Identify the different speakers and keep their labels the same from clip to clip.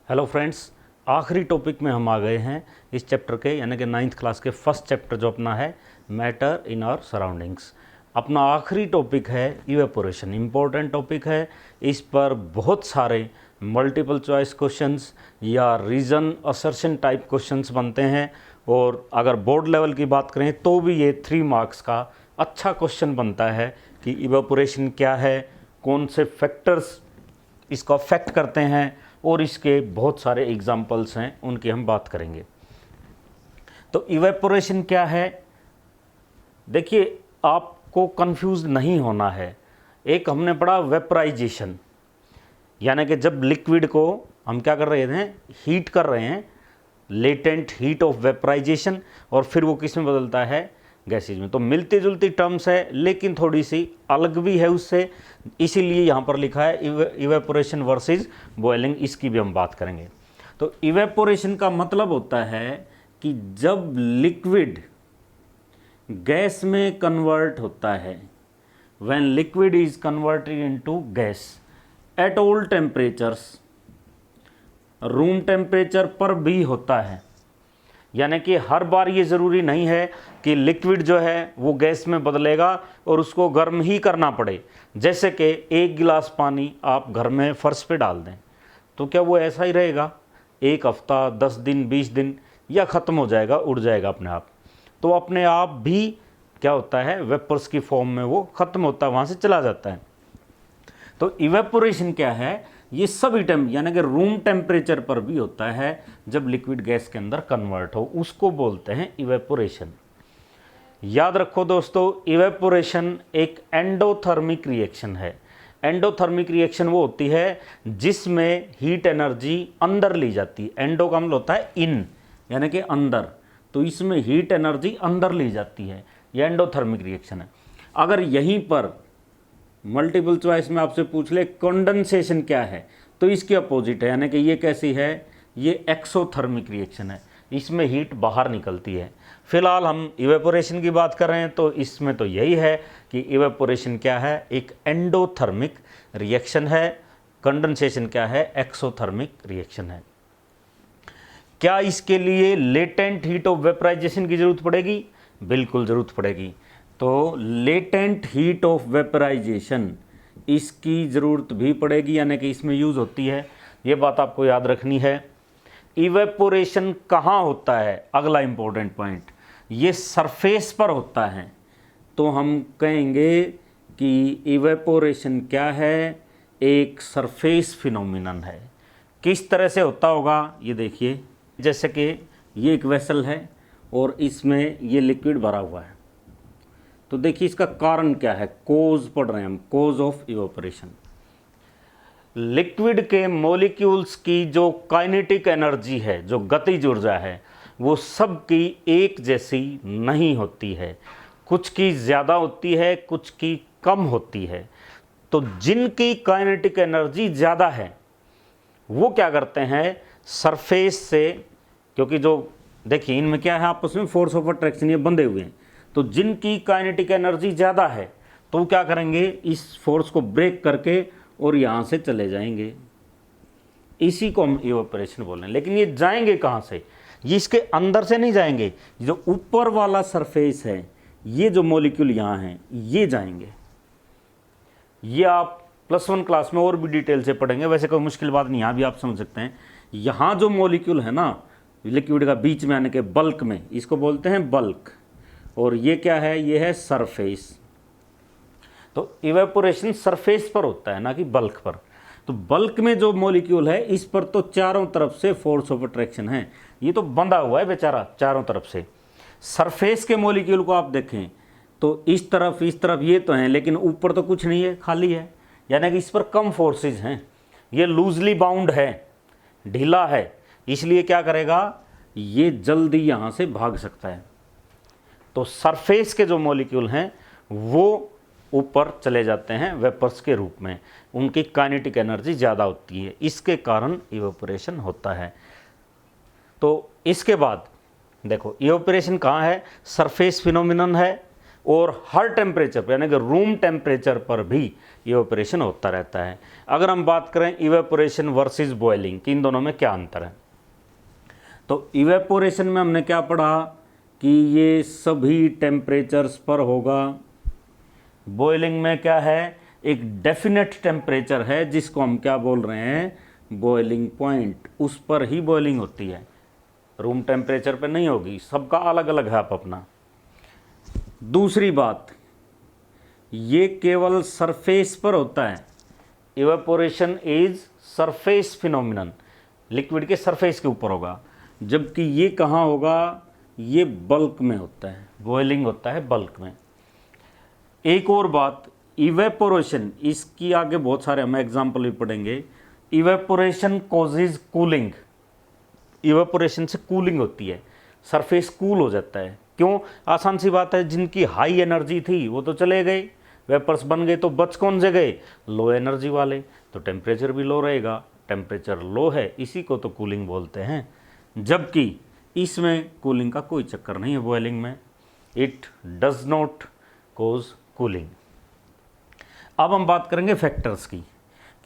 Speaker 1: Hello friends, आखिरी topic में हम आ गए हैं इस चैप्टर के, यानी कि 9th क्लास के फर्स्ट चैप्टर जो अपना है मैटर इन आवर सराउंडिंग्स। अपना आखिरी टॉपिक है इवेपोरेशन। इम्पोर्टेंट टॉपिक है, इस पर बहुत सारे मल्टीपल चॉइस क्वेश्चंस या रीजन असर्शन टाइप क्वेश्चंस बनते हैं, और अगर बोर्ड लेवल की बात करें तो भी ये 3 मार्क्स का अच्छा क्वेश्चन बनता है कि इवेपोरेशन क्या है, कौन से फैक्टर्स इसको अफेक्ट करते हैं, और इसके बहुत सारे एग्जाम्पल्स हैं, उनकी हम बात करेंगे। तो इवेपोरेशन क्या है, देखिए आपको कंफ्यूज नहीं होना है। एक हमने पढ़ा वेपराइजेशन, यानी कि जब लिक्विड को हम क्या कर रहे हैं, हीट कर रहे हैं, लेटेंट हीट ऑफ वेपराइजेशन, और फिर वो किस में बदलता है, गैसेज में। तो मिलती जुलती टर्म्स है लेकिन थोड़ी सी अलग भी है उससे, इसीलिए यहाँ पर लिखा है इवेपोरेशन वर्सेस बॉइलिंग, इसकी भी हम बात करेंगे। तो इवेपोरेशन का मतलब होता है कि जब लिक्विड गैस में कन्वर्ट होता है, when liquid is converted into gas at all temperatures, room temperature पर भी होता है। यानी कि हर बार ये ज़रूरी नहीं है कि लिक्विड जो है वो गैस में बदलेगा और उसको गर्म ही करना पड़े। जैसे कि 1 गिलास पानी आप घर में फ़र्श पे डाल दें तो क्या वो ऐसा ही रहेगा 1 हफ्ता, 10 दिन, 20 दिन, या ख़त्म हो जाएगा, उड़ जाएगा अपने आप? तो अपने आप भी क्या होता है, वेपर्स की फॉर्म में वो ख़त्म होता है, वहाँ से चला जाता है। तो इवेपोरेशन क्या है, ये सभी यानी कि रूम टेम्परेचर पर भी होता है जब लिक्विड गैस के अंदर कन्वर्ट हो, उसको बोलते हैं इवेपोरेशन। याद रखो दोस्तों, इवेपोरेशन एक एंडोथर्मिक रिएक्शन है। एंडोथर्मिक रिएक्शन वो होती है जिसमें हीट एनर्जी अंदर ली जाती है। एंडो का मतलब होता है इन, यानी कि अंदर, तो इसमें हीट एनर्जी अंदर ली जाती है, यह एंडोथर्मिक रिएक्शन है। अगर यहीं पर मल्टीपल चॉइस में आपसे पूछ ले कंडेंसेशन क्या है, तो इसके अपोजिट है, यानी कि ये कैसी है, ये एक्सोथर्मिक रिएक्शन है, इसमें हीट बाहर निकलती है। फिलहाल हम इवेपोरेशन की बात कर रहे हैं, तो इसमें तो यही है कि इवेपोरेशन क्या है, एक एंडोथर्मिक रिएक्शन है। कंडेंसेशन क्या है, एक्सोथर्मिक रिएक्शन है। क्या इसके लिए लेटेंट हीट ऑफ वेपराइजेशन की जरूरत पड़ेगी? बिल्कुल जरूरत पड़ेगी। तो लेटेंट हीट ऑफ वेपराइजेशन, इसकी ज़रूरत भी पड़ेगी, यानी कि इसमें यूज़ होती है। ये बात आपको याद रखनी है। इवेपोरेशन कहाँ होता है, अगला इंपॉर्टेंट पॉइंट, ये सरफेस पर होता है। तो हम कहेंगे कि इवेपोरेशन क्या है, एक सरफेस फिनोमिनन है। किस तरह से होता होगा ये देखिए, जैसे कि ये एक वेसल है और इसमें ये लिक्विड भरा हुआ है, तो देखिए इसका कारण क्या है, कोज पढ़ रहे हैं हम, कोज ऑफ इवेपोरेशन। लिक्विड के मॉलिक्यूल्स की जो काइनेटिक एनर्जी है, जो गतिज ऊर्जा है, वो सब की एक जैसी नहीं होती है। कुछ की ज़्यादा होती है, कुछ की कम होती है। तो जिनकी काइनेटिक एनर्जी ज़्यादा है वो क्या करते हैं, सरफेस से, क्योंकि जो देखिए इनमें क्या है, आपस में फोर्स ऑफ अट्रैक्शन ये बंधे हुए हैं, तो जिनकी काइनेटिक एनर्जी ज़्यादा है तो क्या करेंगे, इस फोर्स को ब्रेक करके और यहाँ से चले जाएंगे। इसी को हम इवेपोरेशन बोल रहे हैं। लेकिन ये जाएंगे कहाँ से, ये इसके अंदर से नहीं जाएंगे, जो ऊपर वाला सरफेस है, ये जो मॉलिक्यूल यहाँ हैं ये जाएंगे। ये आप +1 क्लास में और भी डिटेल से पढ़ेंगे, वैसे कोई मुश्किल बात नहीं, यहाँ भी आप समझ सकते हैं। यहाँ जो मॉलिक्यूल है ना लिक्विड का बीच में, यानी कि बल्क में, इसको बोलते हैं बल्क, और ये क्या है, ये है सरफेस। तो इवेपोरेशन सरफेस पर होता है ना कि बल्क पर। तो बल्क में जो मॉलिक्यूल है इस पर तो चारों तरफ से फोर्स ऑफ अट्रैक्शन है, ये तो बंधा हुआ है बेचारा चारों तरफ से। सरफेस के मॉलिक्यूल को आप देखें तो इस तरफ ये तो हैं, लेकिन ऊपर तो कुछ नहीं है, खाली है, यानी कि इस पर कम फोर्सेज हैं, ये लूजली बाउंड है, ढीला है, इसलिए क्या करेगा, ये जल्दी यहाँ से भाग सकता है। तो सरफेस के जो मॉलिक्यूल हैं वो ऊपर चले जाते हैं वेपर्स के रूप में, उनकी काइनेटिक एनर्जी ज़्यादा होती है, इसके कारण इवेपोरेशन होता है। तो इसके बाद देखो इवेपोरेशन कहाँ है, सरफेस फिनोमिनन है, और हर टेम्परेचर पर यानी कि रूम टेम्परेचर पर भी इवेपोरेशन होता रहता है। अगर हम बात करें इवेपोरेशन वर्सेस बॉइलिंग कि इन दोनों में क्या अंतर है, तो इवेपोरेशन में हमने क्या पढ़ा कि ये सभी टेम्परेचर्स पर होगा। बॉइलिंग में क्या है, एक डेफिनेट टेम्परेचर है जिसको हम क्या बोल रहे हैं, बॉइलिंग पॉइंट, उस पर ही बॉइलिंग होती है, रूम टेम्परेचर पे नहीं होगी, सबका अलग अलग है आप अपना। दूसरी बात, ये केवल सरफेस पर होता है, evaporation is surface phenomenon, liquid के सरफेस के ऊपर होगा, जबकि ये कहाँ होगा, ये बल्क में होता है, बॉइलिंग होता है बल्क में। एक और बात, इवेपोरेशन, इसकी आगे बहुत सारे हम एग्जाम्पल भी पढ़ेंगे। इवेपोरेशन कॉजेज कूलिंग, इवेपोरेशन से कूलिंग होती है, सरफेस कूल हो जाता है। क्यों, आसान सी बात है, जिनकी हाई एनर्जी थी वो तो चले गए, वेपर्स बन गए, तो बच कौन से गए, लो एनर्जी वाले, तो टेम्परेचर भी लो रहेगा, टेम्परेचर लो है, इसी को तो कूलिंग बोलते हैं। जबकि इसमें कूलिंग का कोई चक्कर नहीं है, बॉइलिंग में it does not cause cooling. अब हम बात करेंगे फैक्टर्स की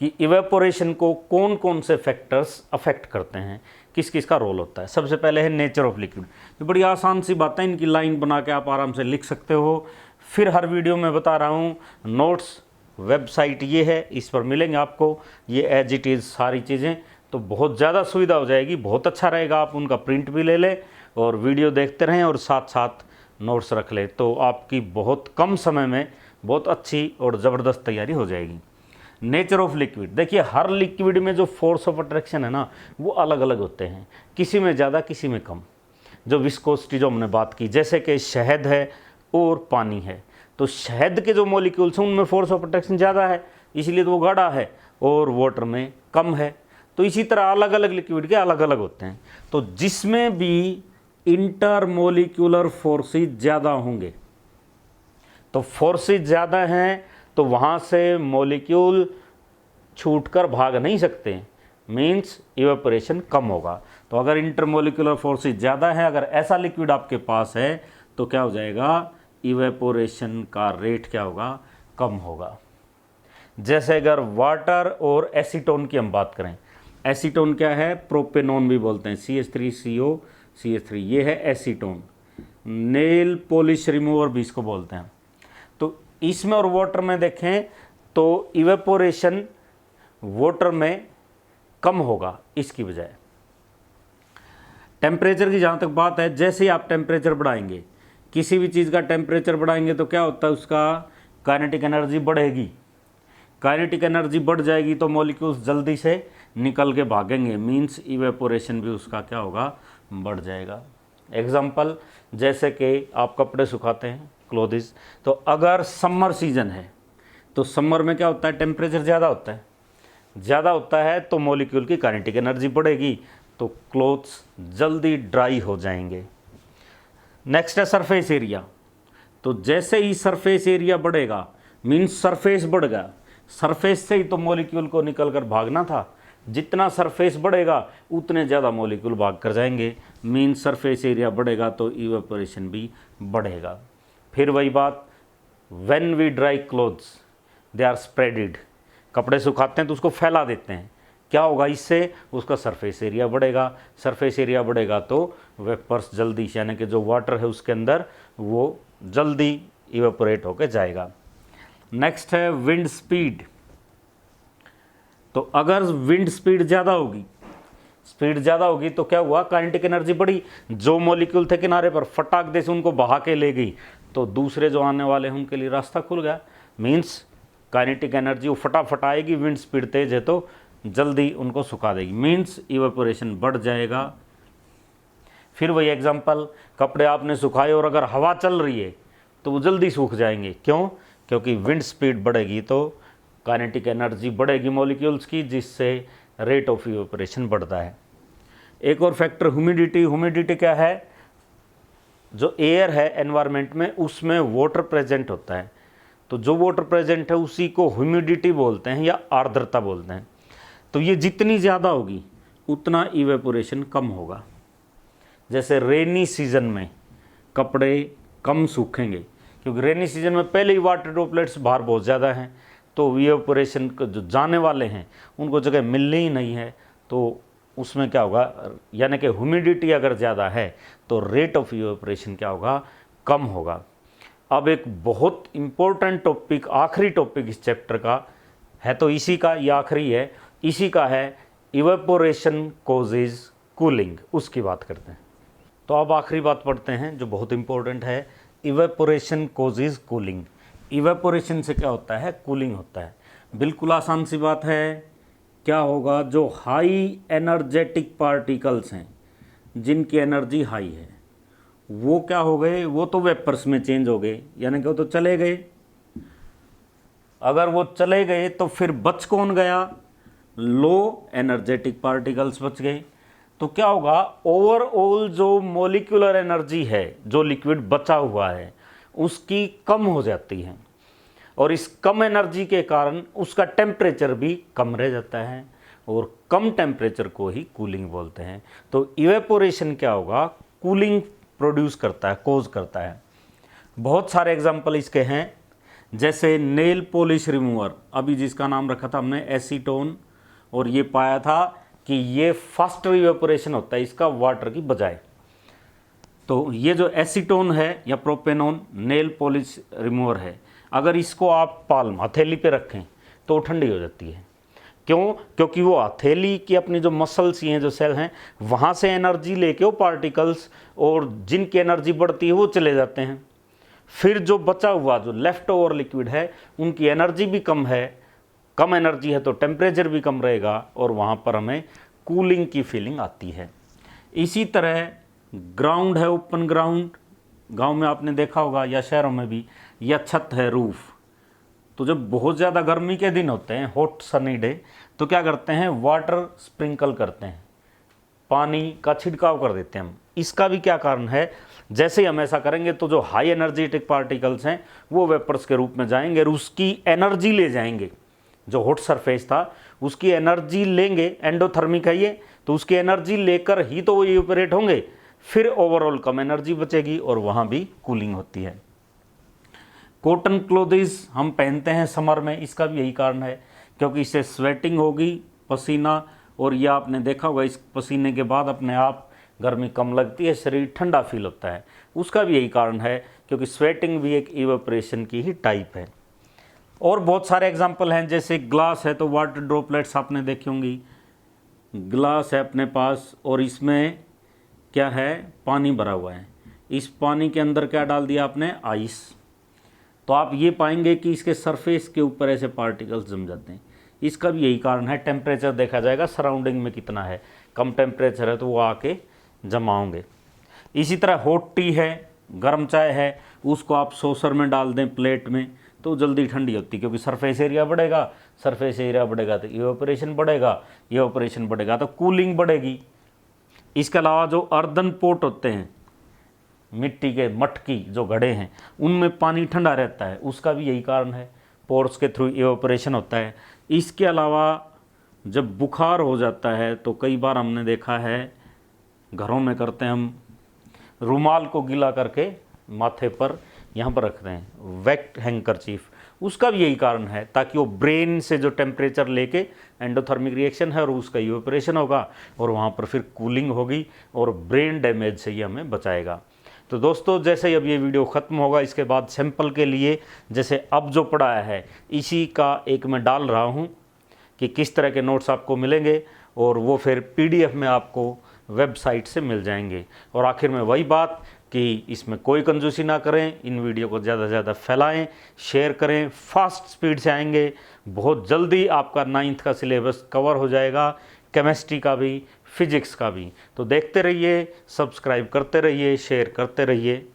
Speaker 1: कि इवेपोरेशन को कौन कौन से फैक्टर्स अफेक्ट करते हैं, किस किस का रोल होता है। सबसे पहले है नेचर ऑफ लिक्विड, ये बड़ी आसान सी बात है, इनकी लाइन बना के आप आराम से लिख सकते हो। फिर हर वीडियो में बता रहा हूँ, नोट्स वेबसाइट ये है, इस पर मिलेंगे आपको ये एज इट इज़ सारी चीज़ें, तो बहुत ज़्यादा सुविधा हो जाएगी, बहुत अच्छा रहेगा। आप उनका प्रिंट भी ले लें और वीडियो देखते रहें और साथ साथ नोट्स रख लें, तो आपकी बहुत कम समय में बहुत अच्छी और ज़बरदस्त तैयारी हो जाएगी। नेचर ऑफ लिक्विड, देखिए हर लिक्विड में जो फोर्स ऑफ अट्रैक्शन है ना, वो अलग अलग होते हैं, किसी में ज़्यादा किसी में कम। जो विस्कोसिटी जो हमने बात की, जैसे कि शहद है और पानी है, तो शहद के जो मॉलिक्यूल्स हैं उनमें फोर्स ऑफ अट्रैक्शन ज़्यादा है, इसलिए तो वो गाढ़ा है, और वाटर में कम है। तो इसी तरह अलग अलग लिक्विड के अलग अलग होते हैं। तो जिसमें भी इंटरमोलिक्यूलर फोर्सेज ज़्यादा होंगे, तो फोर्सेज ज़्यादा हैं तो वहाँ से मॉलिक्यूल छूटकर भाग नहीं सकते, मीन्स इवेपोरेशन कम होगा। तो अगर इंटरमोलिक्यूलर फोर्सेज ज़्यादा है, अगर ऐसा लिक्विड आपके पास है, तो क्या हो जाएगा, इवेपोरेशन का रेट क्या होगा, कम होगा। जैसे अगर वाटर और एसीटोन की हम बात करें, एसीटोन क्या है, प्रोपेनॉन भी बोलते हैं, CH3CO CH3, ये है एसीटोन। नेल पॉलिश रिमूवर भी इसको बोलते हैं। तो इसमें और वाटर में देखें तो इवेपोरेशन वाटर में कम होगा इसकी बजाय। टेम्परेचर की जहाँ तक बात है, जैसे ही आप टेम्परेचर बढ़ाएंगे, किसी भी चीज़ का टेम्परेचर बढ़ाएंगे तो क्या होता है, उसका काइनेटिक एनर्जी बढ़ेगी। काइनेटिक एनर्जी बढ़ जाएगी तो मॉलिक्यूल्स जल्दी से निकल के भागेंगे, मींस इवेपोरेशन भी उसका क्या होगा, बढ़ जाएगा। एग्जाम्पल, जैसे कि आप कपड़े सुखाते हैं, क्लोथिस, तो अगर समर सीजन है तो समर में क्या होता है, टेम्परेचर ज़्यादा होता है तो मॉलिक्यूल की काइनेटिक एनर्जी बढ़ेगी, तो क्लोथ्स जल्दी ड्राई हो जाएंगे। नेक्स्ट है सरफेस एरिया, तो जैसे ही सरफेस एरिया बढ़ेगा, मीन्स सरफेस बढ़ गया, सरफेस से ही तो मॉलिक्यूल को निकल कर भागना था, जितना सरफेस बढ़ेगा उतने ज़्यादा मॉलिक्यूल भाग कर जाएंगे, मीन्स सरफेस एरिया बढ़ेगा तो इवेपोरेशन भी बढ़ेगा। फिर वही बात, when we dry clothes they are spreaded, कपड़े सुखाते हैं तो उसको फैला देते हैं, क्या होगा इससे, उसका सरफेस एरिया बढ़ेगा, सरफेस एरिया बढ़ेगा तो वेपर्स जल्दी, यानी कि जो वाटर है उसके अंदर वो जल्दी इवेपोरेट होकर जाएगा। नेक्स्ट है विंड स्पीड, तो अगर विंड स्पीड ज़्यादा होगी तो क्या हुआ, काइनेटिक एनर्जी बढ़ी, जो मॉलिक्यूल थे किनारे पर फटाक दे से उनको बहा के ले गई, तो दूसरे जो आने वाले हैं उनके लिए रास्ता खुल गया, मीन्स काइनेटिक एनर्जी वो फटाफट आएगी, विंड स्पीड तेज है तो जल्दी उनको सुखा देगी, मीन्स इवेपोरेशन बढ़ जाएगा। फिर वही एग्जांपल, कपड़े आपने सुखाए और अगर हवा चल रही है तो वो जल्दी सूख जाएंगे, क्यों, क्योंकि विंड स्पीड बढ़ेगी तो काइनेटिक एनर्जी बढ़ेगी मॉलिक्यूल्स की, जिससे रेट ऑफ इवेपोरेशन बढ़ता है। एक और फैक्टर ह्यूमिडिटी क्या है, जो एयर है एनवायरनमेंट में उसमें वाटर प्रेजेंट होता है, तो जो वाटर प्रेजेंट है उसी को ह्यूमिडिटी बोलते हैं या आर्द्रता बोलते हैं। तो ये जितनी ज़्यादा होगी उतना इवेपोरेशन कम होगा। जैसे रेनी सीजन में कपड़े कम सूखेंगे क्योंकि रेनी सीजन में पहले ही वाटर ड्रॉपलेट्स बाहर बहुत ज़्यादा हैं, तो इवेपोरेशन जो जाने वाले हैं उनको जगह मिलनी ही नहीं है, तो उसमें क्या होगा, यानी कि ह्यूमिडिटी अगर ज़्यादा है तो रेट ऑफ इवेपोरेशन क्या होगा, कम होगा। अब एक बहुत इम्पोर्टेंट टॉपिक, आखिरी टॉपिक इस चैप्टर का है, तो इसी का ये आखिरी है, इसी का है इवेपोरेशन कॉजेज कूलिंग, उसकी बात करते हैं। तो अब आखिरी बात पढ़ते हैं जो बहुत इंपॉर्टेंट है, इवेपोरेशन कॉजेज कूलिंग। इवेपोरेशन से क्या होता है, कूलिंग होता है। बिल्कुल आसान सी बात है। क्या होगा, जो हाई एनर्जेटिक पार्टिकल्स हैं, जिनकी एनर्जी हाई है, वो क्या हो गए, वो तो वेपर्स में चेंज हो गए, यानी कि वो तो चले गए। अगर वो चले गए तो फिर बच कौन गया, लो एनर्जेटिक पार्टिकल्स बच गए। तो क्या होगा, ओवरऑल जो मॉलिक्यूलर एनर्जी है, जो लिक्विड बचा हुआ है, उसकी कम हो जाती है, और इस कम एनर्जी के कारण उसका टेम्परेचर भी कम रह जाता है, और कम टेम्परेचर को ही कूलिंग बोलते हैं। तो इवेपोरेशन क्या होगा, कूलिंग प्रोड्यूस करता है, कोज करता है। बहुत सारे एग्जाम्पल इसके हैं, जैसे नेल पॉलिश रिमूवर, अभी जिसका नाम रखा था हमने एसीटोन, और ये पाया था कि ये फास्ट इवेपोरेशन होता है इसका वाटर की बजाय। तो ये जो एसीटोन है या प्रोपेनोन नेल पॉलिश रिमूवर है, अगर इसको आप पाल्म हथेली पे रखें तो ठंडी हो जाती है। क्यों, क्योंकि वो हथेली की अपनी जो मसल्स हैं, जो सेल हैं, वहाँ से एनर्जी लेके वो पार्टिकल्स, और जिनकी एनर्जी बढ़ती है वो चले जाते हैं। फिर जो बचा हुआ जो लेफ्ट ओवर लिक्विड है, उनकी एनर्जी भी कम है, कम एनर्जी है तो टेम्परेचर भी कम रहेगा, और वहाँ पर हमें कूलिंग की फीलिंग आती है। इसी तरह ग्राउंड है, ओपन ग्राउंड, गांव में आपने देखा होगा या शहरों में भी, या छत है, रूफ। तो जब बहुत ज़्यादा गर्मी के दिन होते हैं, हॉट सनी डे, तो क्या करते हैं, वाटर स्प्रिंकल करते हैं, पानी का छिड़काव कर देते हैं हम। इसका भी क्या कारण है, जैसे ही हम ऐसा करेंगे तो जो हाई एनर्जेटिक पार्टिकल्स हैं वो वेपर्स के रूप में जाएंगे और उसकी एनर्जी ले जाएंगे। जो हॉट सरफेस था उसकी एनर्जी लेंगे, एंडोथर्मिक है ये, तो उसकी एनर्जी लेकर ही तो वो इवेपोरेट होंगे, फिर ओवरऑल कम एनर्जी बचेगी और वहाँ भी कूलिंग होती है। कॉटन क्लोथ्स हम पहनते हैं समर में, इसका भी यही कारण है, क्योंकि इससे स्वेटिंग होगी, पसीना, और यह आपने देखा होगा इस पसीने के बाद अपने आप गर्मी कम लगती है, शरीर ठंडा फील होता है। उसका भी यही कारण है, क्योंकि स्वेटिंग भी एक इवेपोरेशन की ही टाइप है। और बहुत सारे एग्जाम्पल हैं, जैसे ग्लास है तो वाटर ड्रॉपलेट्स आपने देखी होंगी। ग्लास है अपने पास और इसमें क्या है, पानी भरा हुआ है, इस पानी के अंदर क्या डाल दिया आपने, आइस। तो आप ये पाएंगे कि इसके सरफेस के ऊपर ऐसे पार्टिकल्स जम जाते हैं। इसका भी यही कारण है, टेम्परेचर देखा जाएगा सराउंडिंग में कितना है, कम टेम्परेचर है तो वो आके जमा होंगे। इसी तरह हॉट टी है, गर्म चाय है, उसको आप सॉसर में डाल दें, प्लेट में, तो जल्दी ठंडी होती है, क्योंकि सरफेस एरिया बढ़ेगा, सरफेस एरिया बढ़ेगा तो इवेपोरेशन बढ़ेगा, इवेपोरेशन बढ़ेगा तो कूलिंग बढ़ेगी। इसके अलावा जो अर्दन पोट होते हैं, मिट्टी के मटकी जो घड़े हैं, उनमें पानी ठंडा रहता है, उसका भी यही कारण है, पोर्स के थ्रू इवेपोरेशन होता है। इसके अलावा जब बुखार हो जाता है तो कई बार हमने देखा है घरों में करते हैं हम, रुमाल को गीला करके माथे पर यहाँ पर रखते हैं, वेट हैंकरचीफ, उसका भी यही कारण है, ताकि वो ब्रेन से जो टेम्परेचर लेके एंडोथर्मिक रिएक्शन है और उसका इवेपोरेशन होगा और वहाँ पर फिर कूलिंग होगी और ब्रेन डैमेज से ये हमें बचाएगा। तो दोस्तों, जैसे ही अब ये वीडियो ख़त्म होगा, इसके बाद सैंपल के लिए जैसे अब जो पढ़ाया है इसी का एक मैं डाल रहा हूँ कि किस तरह के नोट्स आपको मिलेंगे, और वो फिर PDF में आपको वेबसाइट से मिल जाएंगे। और आखिर में वही बात कि इसमें कोई कंजूसी ना करें, इन वीडियो को ज़्यादा से ज़्यादा फैलाएं, शेयर करें, फास्ट स्पीड से आएंगे, बहुत जल्दी आपका 9th का सिलेबस कवर हो जाएगा, केमिस्ट्री का भी, फिजिक्स का भी। तो देखते रहिए, सब्सक्राइब करते रहिए, शेयर करते रहिए।